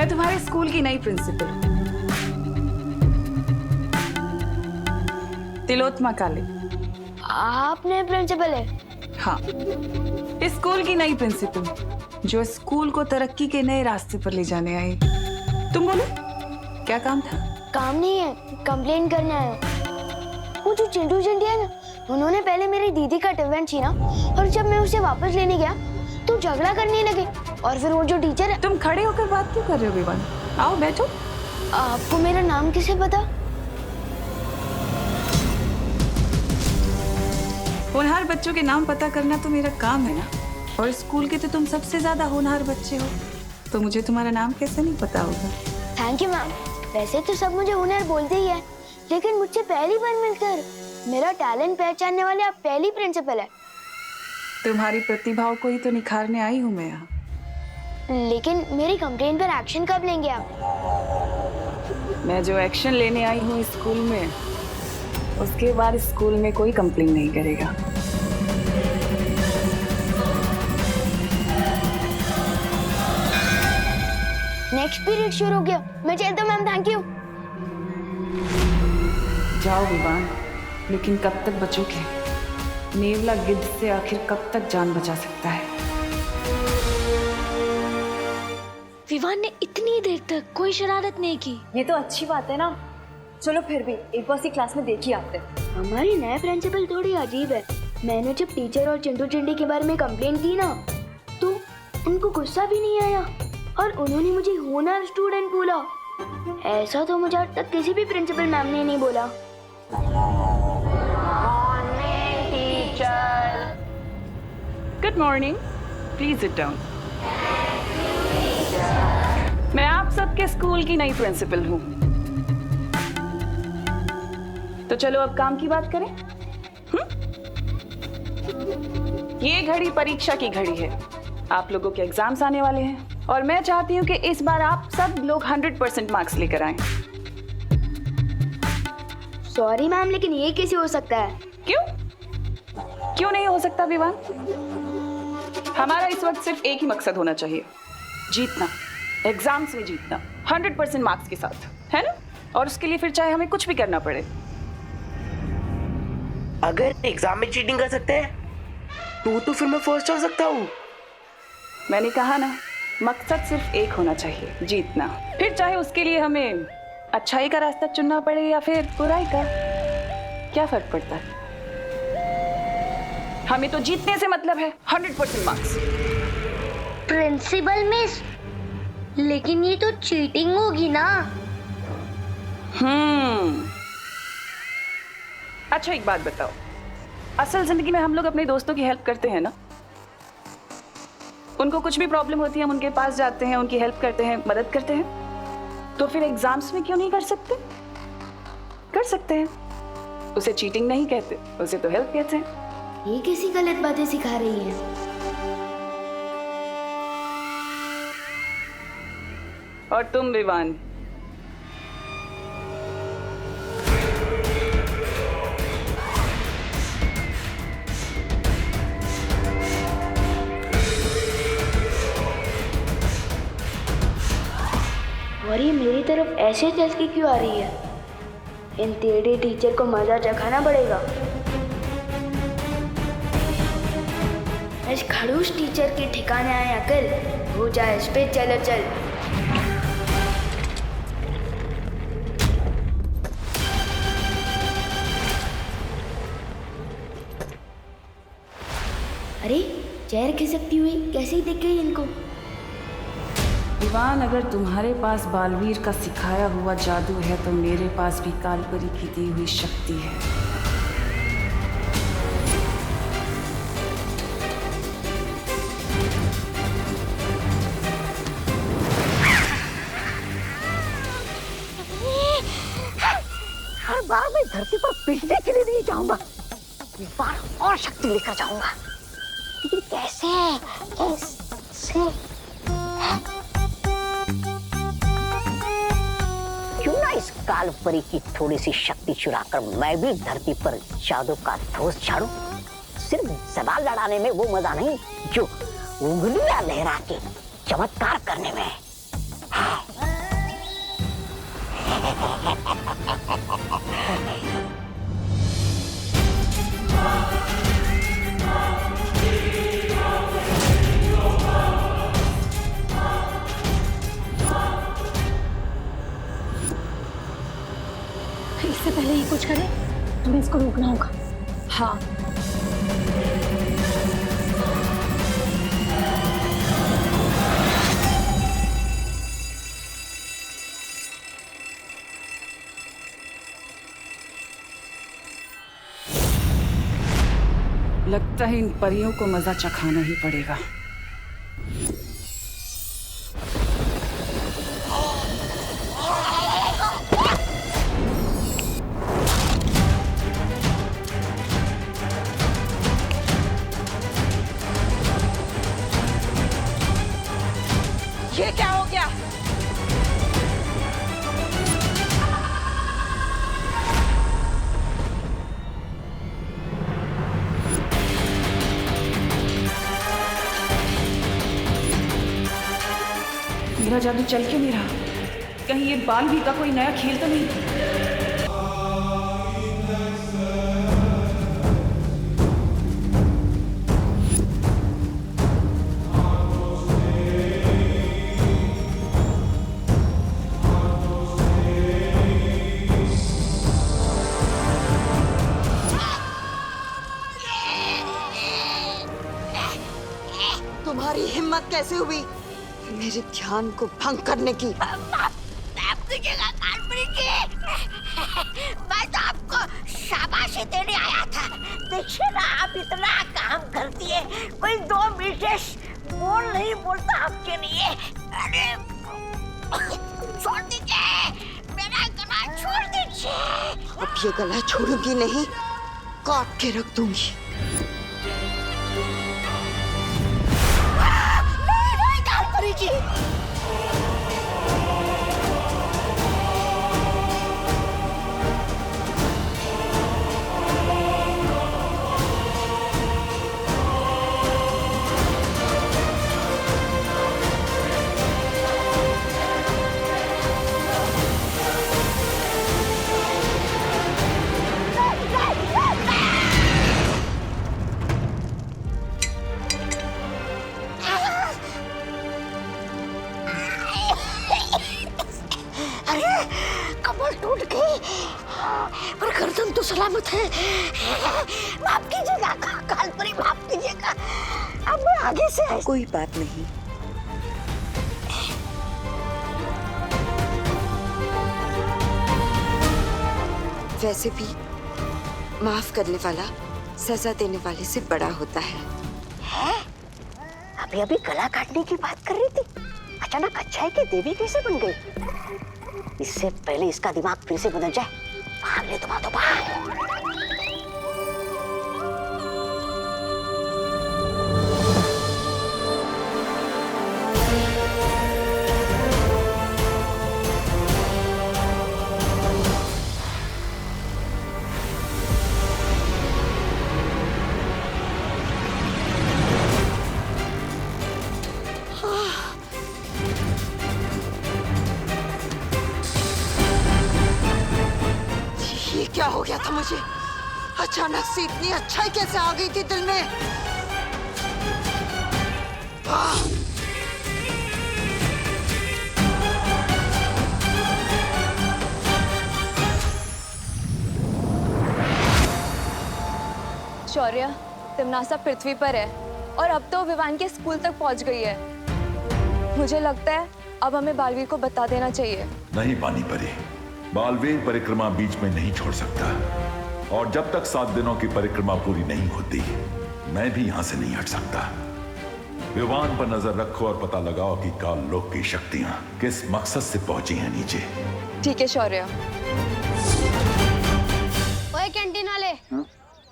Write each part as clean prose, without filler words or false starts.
मैं तुम्हारे स्कूल की नई प्रिंसिपल हूँ, तिलोत्तमा काले। आपने प्रिंसिपल है? हाँ, इस स्कूल की नई प्रिंसिपल जो स्कूल को तरक्की के नए रास्ते पर ले जाने आई। तुम बोलो, क्या काम था? काम नहीं है, कंप्लेन करने आया। वो जो चिंटू चिंटी है ना, उन्होंने पहले मेरी दीदी का टिफिन छीना और जब मैं उसे वापस लेने गया तो झगड़ा करने लगे। और फिर वो जो टीचर है। तुम खड़े होकर बात क्यों कर रहे हो विवान? आओ बैठो। आपको मेरा नाम कैसे पता? होनहार बच्चों के नाम पता करना तो मेरा काम है ना, और स्कूल के तो तुम सबसे ज्यादा होनहार बच्चे हो, तो मुझे तुम्हारा नाम कैसे नहीं पता होगा? Thank you ma'am. वैसे तो सब मुझे होनहार बोलते ही है, लेकिन मुझसे पहली बार मिलकर मेरा टैलेंट पहचानने वाले आप पहली प्रिंसिपल है। तुम्हारी प्रतिभाओं को ही तो निखारने आई हूँ मैं यहाँ। लेकिन मेरी कंप्लेन पर एक्शन कब लेंगे आप? मैं जो एक्शन लेने आई हूँ इस स्कूल में, उसके बाद स्कूल में कोई कंप्लेन नहीं करेगा। नेक्स्ट पीरियड शुरू हो गया, मैं चलता हूँ मैम। Thank you. जाओ विवान, लेकिन कब तक बचोगे? नेवला गिद्ध से आखिर कब तक जान बचा सकता है? विवान ने इतनी देर तक कोई शरारत नहीं की। ये तो अच्छी बात है ना। चलो फिर भी एक बार सी क्लास में देख ही आते। हमारी नए प्रिंसिपल थोड़ी अजीब है। मैंने जब टीचर और चिंटू चिंटी के बारे में कंप्लेन की ना, तो उनको गुस्सा भी नहीं आया और उन्होंने मुझे होनहार स्टूडेंट बोला। ऐसा तो मुझे आज तक किसी भी प्रिंसिपल मैम ने नहीं बोला। Good morning, please sit down. मैं आप सबके स्कूल की नई प्रिंसिपल हूँ, तो चलो अब काम की बात करें। ये घड़ी परीक्षा की घड़ी है। आप लोगों के एग्जाम्स आने वाले हैं और मैं चाहती हूँ कि इस बार आप सब लोग 100% मार्क्स लेकर आएं। सॉरी मैम, लेकिन ये कैसे हो सकता है? क्यों क्यों नहीं हो सकता विवान? हमारा इस वक्त सिर्फ एक ही मकसद होना चाहिए, जीतना, एग्जाम्स में जीतना 100% मार्क्स के साथ, है ना? और उसके लिए फिर चाहे हमें कुछ भी करना पड़े। अगर एग्जाम में चीटिंग कर सकते हैं तो फिर मैं फर्स्ट हो सकता हूँ। मैंने कहा ना, मकसद सिर्फ एक होना चाहिए, जीतना। फिर चाहे उसके लिए हमें अच्छाई का रास्ता चुनना पड़े या फिर बुराई का, क्या फर्क पड़ता है? हमें तो जीतने से मतलब है, 100% मार्क्स। प्रिंसिपल मिस, लेकिन ये तो चीटिंग होगी ना। अच्छा एक बात बताओ, असल जिंदगी में हम लोग अपने दोस्तों की हेल्प करते हैं ना? उनको कुछ भी प्रॉब्लम होती है हम उनके पास जाते हैं, उनकी हेल्प करते हैं, मदद करते हैं। तो फिर एग्जाम्स में क्यों नहीं कर सकते? कर सकते हैं। उसे चीटिंग नहीं कहते, उसे तो हेल्प कहते हैं। ये कैसी गलत बातें सिखा रही है? और तुम विवान, और ये मेरी तरफ ऐसे चल के क्यों आ रही है? इन टेढ़े टीचर को मजा चखाना पड़ेगा। इस खड़ूस टीचर के ठिकाने आए अकल, हो जाए इस पे चलो चल। अरे चेयर खिसकती हुई कैसे दिख गई इनको? विवान, अगर तुम्हारे पास बालवीर का सिखाया हुआ जादू है तो मेरे पास भी कालपरी की दी हुई शक्ति है। हर बार मैं धरती पर पिटने के लिए नहीं जाऊंगा, इस बार और शक्ति लेकर जाऊंगा। लेकिन कैसे? क्यों ना इस कालपरी की थोड़ी सी शक्ति चुराकर मैं भी धरती पर जादू का धोस झाड़ू। सिर्फ सवाल लड़ाने में वो मजा नहीं जो उंगलियां लहरा के चमत्कार करने में है। इससे पहले ये कुछ करे हमें इसको रोकना होगा। हाँ, लगता है इन परियों को मजा चखाना ही पड़ेगा। ये क्या हो गया? मेरा जादू चल क्यों नहीं रहा? कहीं ये बालवीर का कोई नया खेल तो नहीं? तुम्हारी हिम्मत कैसे हुई मेरे ध्यान को भंग करने की? मैं तो आपको शाबाशी देने आया था। देखिए ना, आप इतना काम करती है, कोई दो विशेष बोल नहीं बोलता आपके लिए। अरे छोड़ दीजिए, मेरा गला छोड़ दीजिए। अब ये गला छोड़ूंगी नहीं, काट के रख दूंगी। नहीं कालपरी जी, कमर टूट गई पर गर्दन तो सलामत है। माफ कीजिएगा कालपरी, माफ कीजिएगा। अब मैं आगे से कोई बात नहीं। वैसे भी माफ करने वाला सजा देने वाले से बड़ा होता है। अभी अभी गला काटने की बात कर रही थी, अचानक अच्छाई की देवी कैसे बन गई? इससे पहले इसका दिमाग फिर से बदल जाए, भाग ले तुम, तो भाग। क्या हो गया था मुझे? अचानक से इतनी अच्छाई कैसे आ गई थी दिल में? शौर्य, तिमनासा पृथ्वी पर है और अब तो विवान के स्कूल तक पहुंच गई है। मुझे लगता है अब हमें बालवीर को बता देना चाहिए। नहीं पानी परी, बालवीर परिक्रमा बीच में नहीं छोड़ सकता, और जब तक 7 दिनों की परिक्रमा पूरी नहीं होती मैं भी यहां से नहीं हट सकता। विवान पर नजर रखो और पता लगाओ कि काल लोक की शक्तियां किस मकसद से पहुंची हैं नीचे। ठीक है शौर्य। ओए कैंटीन वाले,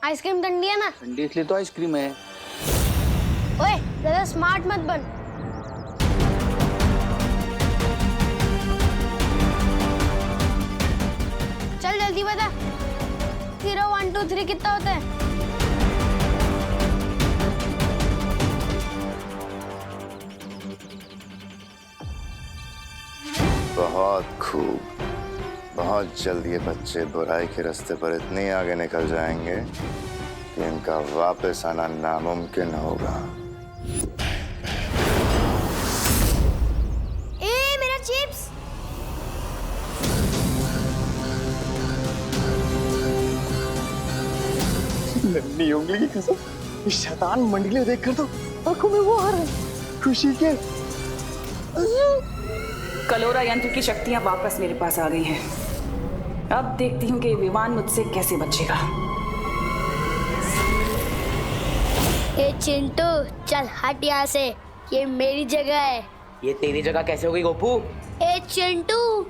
आइसक्रीम ठंडी है ना? ठंडी इसलिए तो आइसक्रीम है। ओए ज्यादा स्मार्ट मत बन। चल जल्दी बता, 0 1 2 3 कितना होता है? बहुत खूब, बहुत जल्द ये बच्चे बुराई के रास्ते पर इतने आगे निकल जाएंगे कि इनका वापस आना नामुमकिन होगा। ए मेरा चिप्स। नन्ही उंगली की कसम, इस शैतान मंडली देखकर तो आंखों में वो आ रहा है खुशी के। कलोरा यंत्र की शक्तियां वापस मेरे पास आ गई हैं। अब देखती हूँ कि विवान मुझसे कैसे बचेगा। ए चिंटू चल हट यहाँ से, ये मेरी जगह है। ये तेरी जगह कैसे हो गई गोपू? ए चिंटू,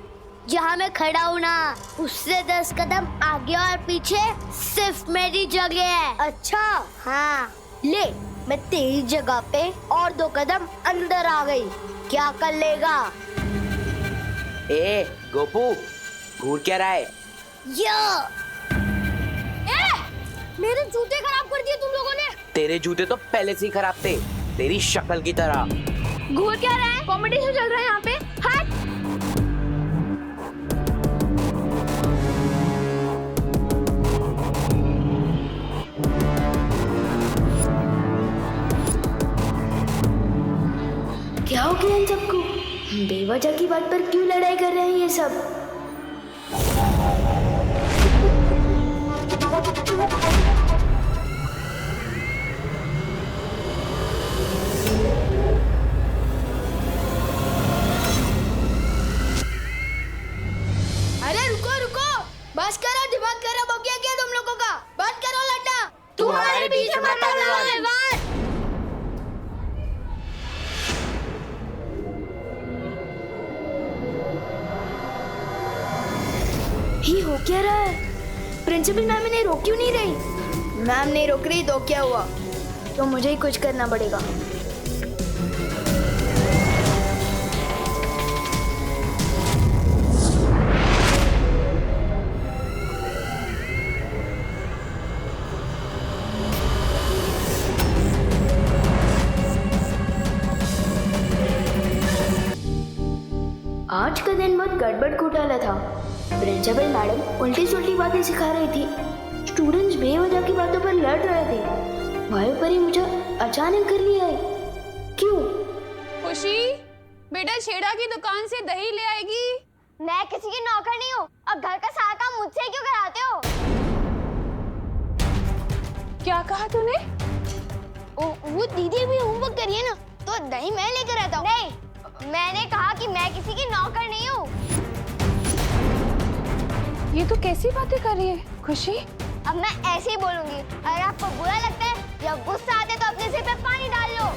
जहाँ मैं खड़ा हूँ ना उससे 10 कदम आगे और पीछे सिर्फ मेरी जगह है। अच्छा हाँ, ले मैं तेरी जगह पे और 2 कदम अंदर आ गई, क्या कर लेगा? ए गोपू, घूर क्या रहा है? मेरे जूते खराब कर दिए तुम लोगों ने। तेरे जूते तो पहले से ही खराब थे, तेरी शक्ल की तरह। घूर क्या रहा है? कॉम्पिटिशन चल रहा है यहाँ पे। हट। क्या हो गया इन सबको? बेवजह की बात पर क्यों लड़ाई कर रहे हैं ये सब? अरे रुको रुको, बस करो, दिमाग खराब हो गया क्या तुम लोगों का? बंद करो लड्डा, तू हमारे बीच में मत आ। ये हो क्या रहा है? प्रिंसिपल मैम इन्हें रोक क्यों नहीं रही? मैम नहीं रोक रही तो क्या हुआ? तो मुझे ही कुछ करना पड़ेगा। आज का दिन बहुत गड़बड़ घोटाला था। प्रिंसिपल मैडम उल्टी सुल्टी बातें सिखा रही थी, स्टूडेंट्स बेवजह की बातों पर लड़ रहे थे। वहीं पर ही मुझे अचानक घर ले आई। क्यों? खुशी बेटा छेड़ा की दुकान से दही ले आएगी। मैं किसी की नौकर नहीं हूँ और घर का सारा काम मुझसे क्यों कराते हो? क्या कहा तूने? वो दीदी भी होमवर्क करिए ना, तो दही मैं लेकर आता हूँ। नहीं, मैंने कहा कि मैं किसी की नौकर नहीं हूँ। ये तो कैसी बातें कर रही है खुशी? अब मैं ऐसे ही बोलूंगी। अगर आपको बुरा लगता है या गुस्सा आता है तो अपने सिर पे पानी डाल लो।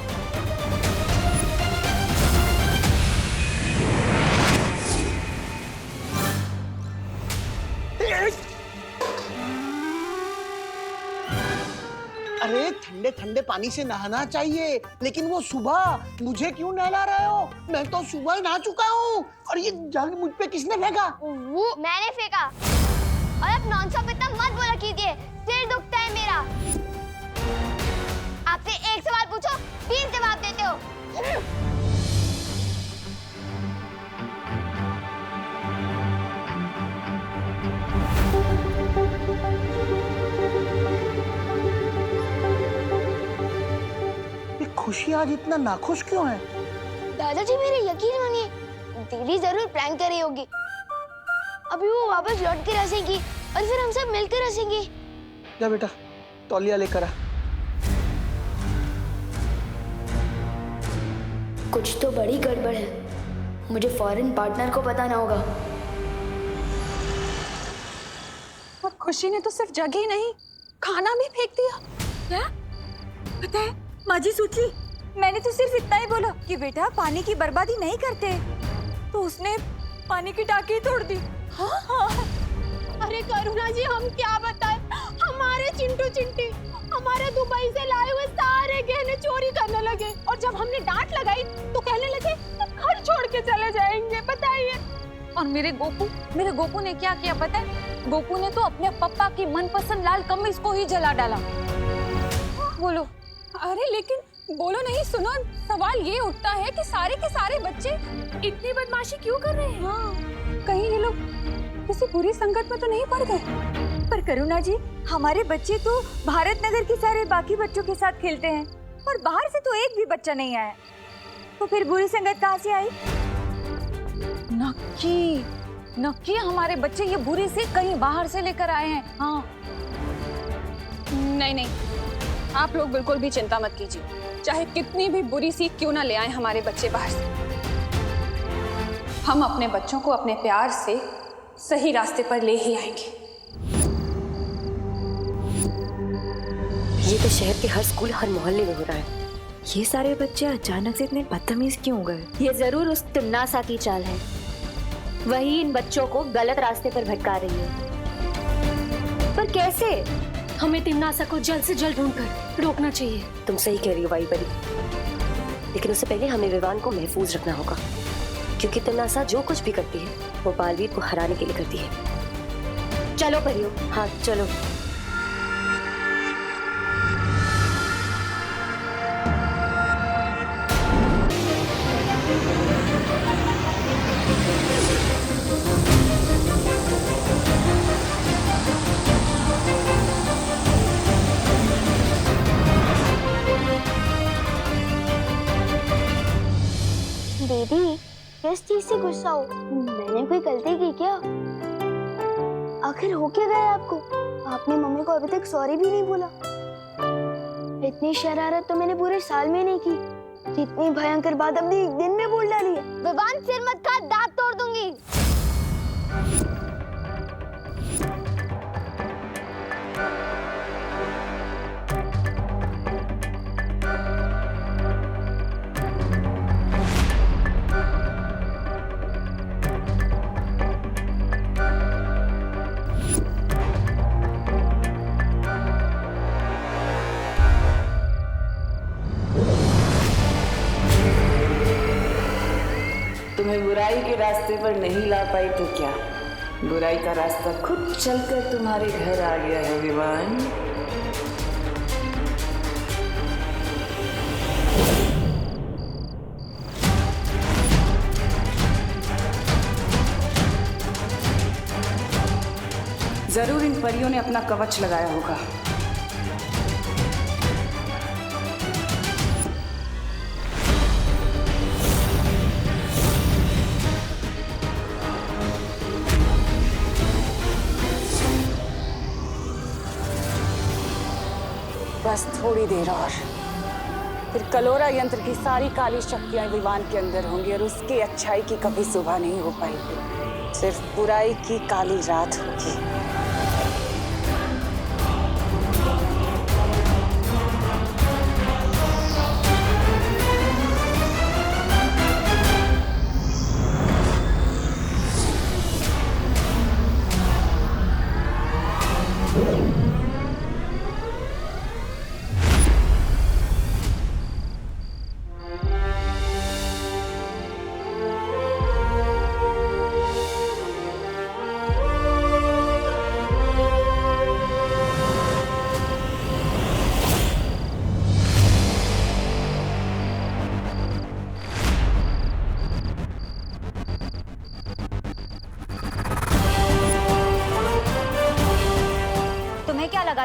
अरे ठंडे ठंडे पानी से नहाना चाहिए, लेकिन वो सुबह मुझे क्यों नहला रहे हो? मैं तो सुबह ही नहा चुका हूँ। और ये जग मुझ पे किसने फेंका? वो मैंने फेंका। और अब नॉनस्टॉप इतना मत बोला कीजिए, सिर दुखता है मेरा। आपसे एक सवाल पूछो 20 जवाब देते हो। खुशी आज इतना नाखुश क्यों है? दादाजी मेरे यकीन मानिए, दीदी जरूर प्रैंक कर रही होगी। अभी वो वापस लौट के रसेगी और फिर हम सब मिलकर रसेंगे। जा बेटा, तौलिया लेकर आ। कुछ तो बड़ी गड़बड़ है, मुझे फॉरेन पार्टनर को बताना होगा। और खुशी ने तो सिर्फ जगह ही नहीं, खाना भी फेंक दिया। क्या? पता है माजी सोची, मैंने तो सिर्फ इतना ही बोला कि बेटा पानी की बर्बादी नहीं करते, तो उसने पानी की टाकी तोड़ दी। हाँ हाँ। अरे करुणा जी, हम क्या बताएं, हमारे चिंटू चिंटी हमारे दुबई से लाए हुए सारे गहने चोरी करने लगे और जब हमने डांट लगाई तो कहने लगे घर छोड़ के चले जाएंगे। बताइए। और मेरे गोपू ने क्या किया पता है? गोपू ने तो अपने पप्पा की मनपसंद लाल कमीज को ही जला डाला। बोलो। अरे लेकिन बोलो नहीं, सुनो, सवाल ये उठता है कि सारे के सारे बच्चे इतनी बदमाशी क्यों कर रहे हैं? हाँ, कहीं ये लोग किसी बुरी संकट में तो नहीं पड़ गए? पर करुणा जी, हमारे बच्चे तो भारत नगर के सारे बाकी बच्चों के साथ खेलते हैं और बाहर से तो एक भी बच्चा नहीं आया, तो फिर बुरी संगत कहाँ से आई? नक्की हमारे बच्चे ये बुरी से कहीं बाहर से लेकर आए हैं। हाँ नहीं, आप लोग बिल्कुल भी चिंता मत कीजिए, चाहे कितनी भी बुरी सी क्यों ना ले आए हमारे बच्चे बाहर से, हम अपने बच्चों को अपने प्यार से सही रास्ते पर ले ही आएंगे। ये तो शहर के हर स्कूल, हर मोहल्ले में हो रहा है। ये सारे बच्चे अचानक से इतने बदतमीज क्यों हो गए? ये जरूर उस तिमनासा की चाल है, वही इन बच्चों को गलत रास्ते पर भटका रही है। पर कैसे? हमें तिमनासा को जल्द से जल्द ढूंढकर रोकना चाहिए। तुम सही कह रही हो वाई परी, लेकिन उससे पहले हमें विवान को महफूज रखना होगा, क्योंकि तिमनासा जो कुछ भी करती है वो बालवीर को हराने के लिए करती है। चलो परियो। हाँ चलो। दीदी, किस चीज से गुस्सा हो? मैंने कोई गलती की क्या? आखिर हो क्या गया आपको? आपने मम्मी को अभी तक सॉरी भी नहीं बोला। इतनी शरारत तो मैंने पूरे साल में नहीं की, जितनी भयंकर बात अपने एक दिन में बोल डाली है। विवान, सिर मत खा, दांत तोड़ दूंगी। तुम्हें बुराई के रास्ते पर नहीं ला पाई तो क्या, बुराई का रास्ता खुद चलकर तुम्हारे घर आ गया है विवान। जरूर इन परियों ने अपना कवच लगाया होगा। बस थोड़ी देर और, फिर कलोरा यंत्र की सारी काली शक्तियां विवान के अंदर होंगी और उसकी अच्छाई की कभी सुबह नहीं हो पाएगी, सिर्फ बुराई की काली रात होगी।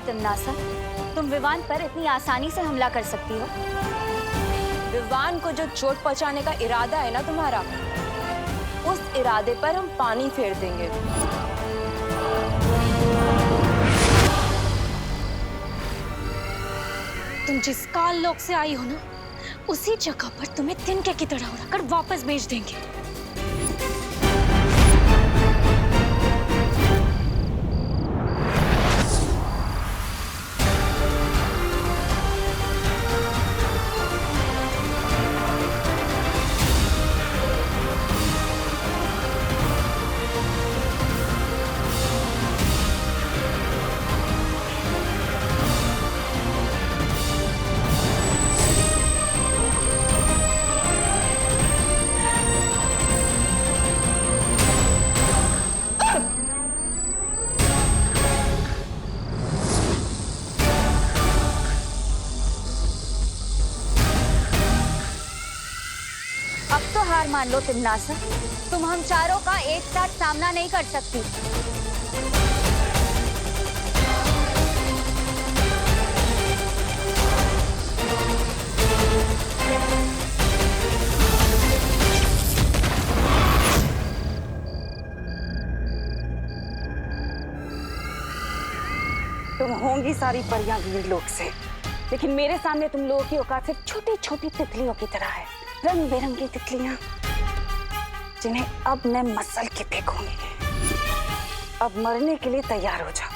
तिमनासा, तुम विवान पर इतनी आसानी से हमला कर सकती हो? विवान को जो चोट पहुंचाने का इरादा है ना तुम्हारा, उस इरादे पर हम पानी फेर देंगे। तुम जिस काल लोक से आई हो ना, उसी जगह पर तुम्हें तिनके की तरह उड़ाकर वापस भेज देंगे। हार मान लो तिमनासा, तुम हम चारों का एक साथ सामना नहीं कर सकती। तुम होंगी सारी परियां वीर लोक से, लेकिन मेरे सामने तुम लोगों की औकात सिर्फ छोटी छोटी तितलियों की तरह है। रंग बिरंगी तितलियां जिन्हें अब मैं मसल के फेंकूंगी। अब मरने के लिए तैयार हो जाओ।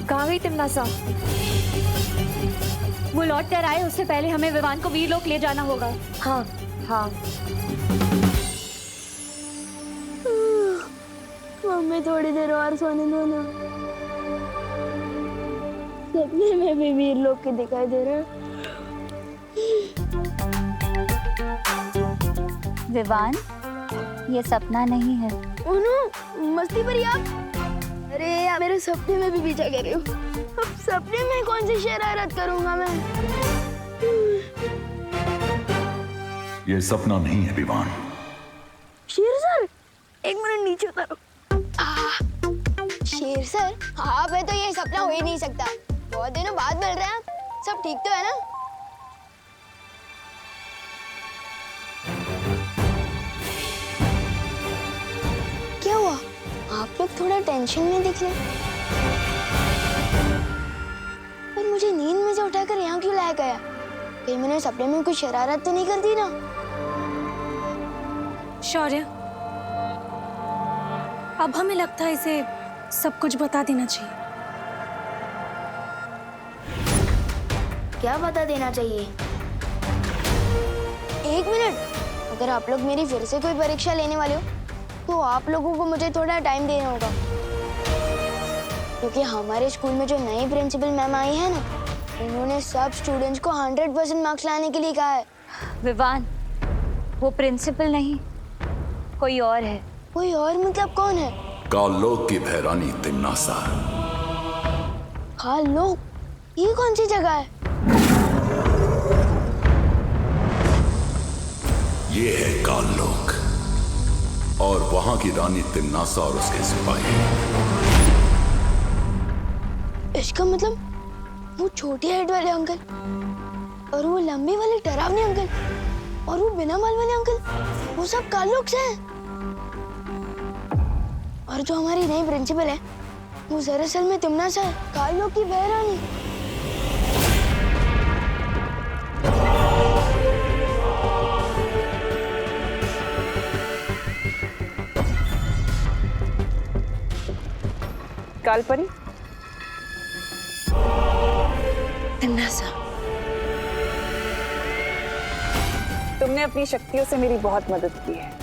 कहाँ गई तिमनासा? वो लौट कर आए उससे पहले हमें विवान को वीर लोक ले जाना होगा। हाँ हाँ। मम्मी थोड़ी देर और सोने दो ना। सपने में भी वीर लोग के दिखाई दे रहे हैं। विवान, ये सपना नहीं है। उन्हों मस्ती भरी आप। अरे यार, मेरे सपने में भी पीछा कर रहे हो। अब सपने में कौन सी शरारत करूंगा मैं? ये सपना नहीं है विवान। शेर सर, एक मिनट नीचे उतारो। शेर सर, आप है तो ये सपना हो ही नहीं सकता। बहुत दिनों बाद मिल रहे हैं आप। सब ठीक तो है ना? क्या हुआ? आप लोग थोड़ा टेंशन में दिख रहे हैं। पर मुझे नींद में से उठाकर यहाँ क्यों लाया गया? कहीं मैंने सपने में कुछ शरारत तो नहीं कर दी ना? शौर्य, अब हमें लगता है इसे सब कुछ बता देना चाहिए। क्या बता देना चाहिए? एक मिनट, अगर आप लोग मेरी फिर से कोई परीक्षा लेने वाले हो तो आप लोगों को मुझे थोड़ा टाइम देना होगा, क्योंकि हमारे स्कूल में जो नई प्रिंसिपल मैम आई है ना, उन्होंने सब स्टूडेंट्स को 100% मार्क्स लाने के लिए कहा है। विवान, वो प्रिंसिपल नहीं, कोई और है। कोई और मतलब कौन है? कालोक की भैरानी तिमनासा। कालोक? ये कौन सी जगह है? ये है कालोक और वहां की रानी तिमनासा और उसके सिपाही। इसका मतलब वो छोटी हाइट वाले अंकल और वो लंबे वाले डरावने अंकल और वो बिना बाल वाले अंकल, वो सब कालोक से हैं। और जो हमारी नई प्रिंसिपल है वो दरअसल में तिमनासा है, कालोक की बहरानी। कालपरी, तिमनासा, तुमने अपनी शक्तियों से मेरी बहुत मदद की है,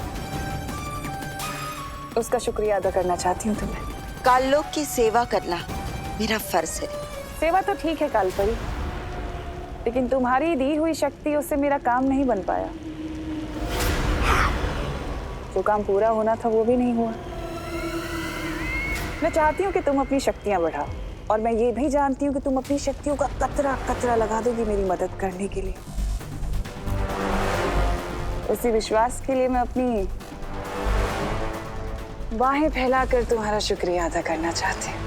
उसका शुक्रिया अदा करना चाहती हूँ तुम्हें। कालोक की सेवा करना मेरा फर्ज है। सेवा तो ठीक है कालपरी, लेकिन तुम्हारी दी हुई शक्तियों से मेरा काम नहीं बन पाया। जो काम पूरा होना था वो भी नहीं हुआ। मैं चाहती हूँ कि तुम अपनी शक्तियां बढ़ाओ, और मैं ये भी जानती हूँ कि तुम अपनी शक्तियों का कतरा कतरा लगा दोगी मेरी मदद करने के लिए। उसी विश्वास के लिए मैं अपनी बाहें फैलाकर तुम्हारा शुक्रिया अदा करना चाहती हूँ।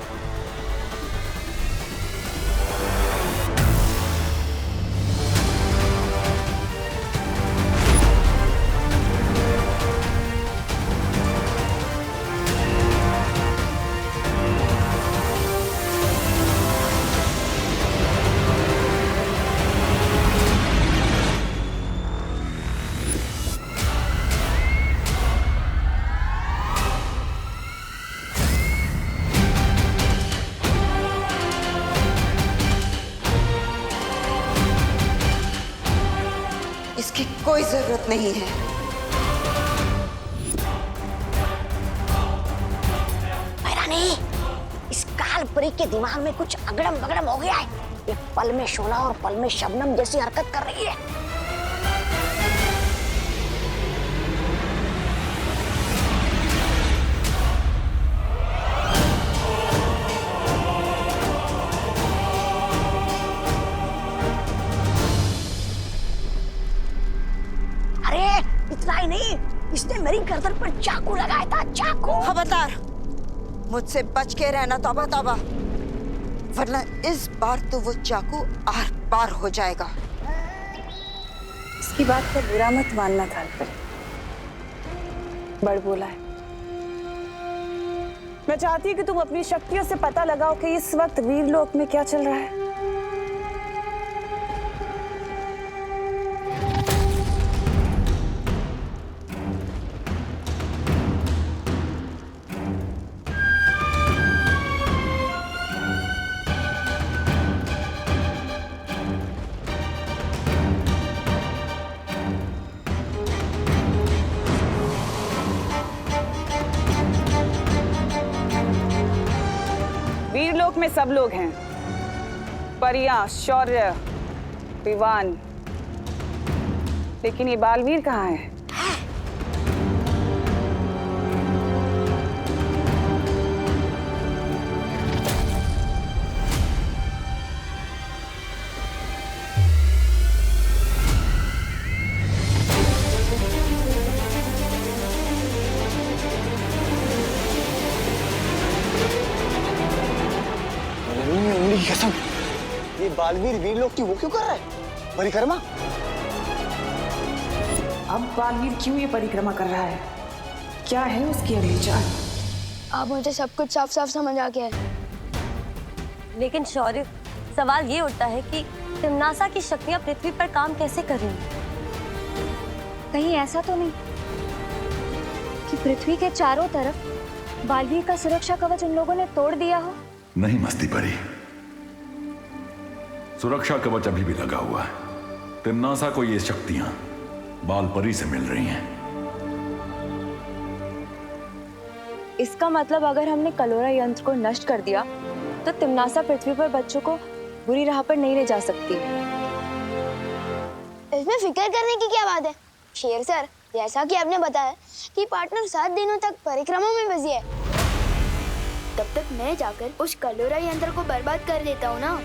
इसकी कोई जरूरत नहीं है। भैरानी, इस कालपरी के दिमाग में कुछ अगड़म बगड़म हो गया है। ये पल में शोला और पल में शबनम जैसी हरकत कर रही है। इतना ही नहीं, इसने मेरी गर्दन पर चाकू लगाया था, चाकू। खबरदार, मुझसे बच के रहना तौबा तौबा, वरना इस बार तो वो चाकू आर पार हो जाएगा। इसकी बात पर बुरा मत मानना थालपरी, बड़ बोला है। मैं चाहती हूँ कि तुम अपनी शक्तियों से पता लगाओ कि इस वक्त वीरलोक में क्या चल रहा है। वीरलोक में सब लोग हैं, परियां, शौर्य, विवान, लेकिन ये बालवीर कहाँ है? उंगली की कसम, ये बालवीर वीरलोक की वो क्यों कर रहा है परिक्रमा? अब बालवीर क्यों ये परिक्रमा कर रहा है? क्या है उसकी अगली चाल? अब मुझे सब कुछ साफ साफ समझ आ गया है। लेकिन शौर्य, सवाल ये उठता है कि तिम्नासा की शक्तियां पृथ्वी पर काम कैसे कर रही हैं? कहीं ऐसा तो नहीं कि पृथ्वी के चारों तरफ बालवीर का सुरक्षा कवच उन लोगों ने तोड़ दिया हो? नहीं मस्ती परी, सुरक्षा कवच अभी भी लगा हुआ है। तिम्नासा को ये शक्तियां बाल परी से मिल रही हैं। इसका मतलब अगर हमने कलोरा यंत्र को नष्ट कर दिया तो तिम्नासा पृथ्वी पर बच्चों को बुरी राह पर नहीं ले जा सकती। इसमें फिक्र करने की क्या बात है शेर सर? जैसा कि आपने बताया कि पार्टनर 7 दिनों तक परिक्रमा में बिजी है, तब तक मैं जाकर उस कलोरा यंत्र को बर्बाद कर देता हूँ ना।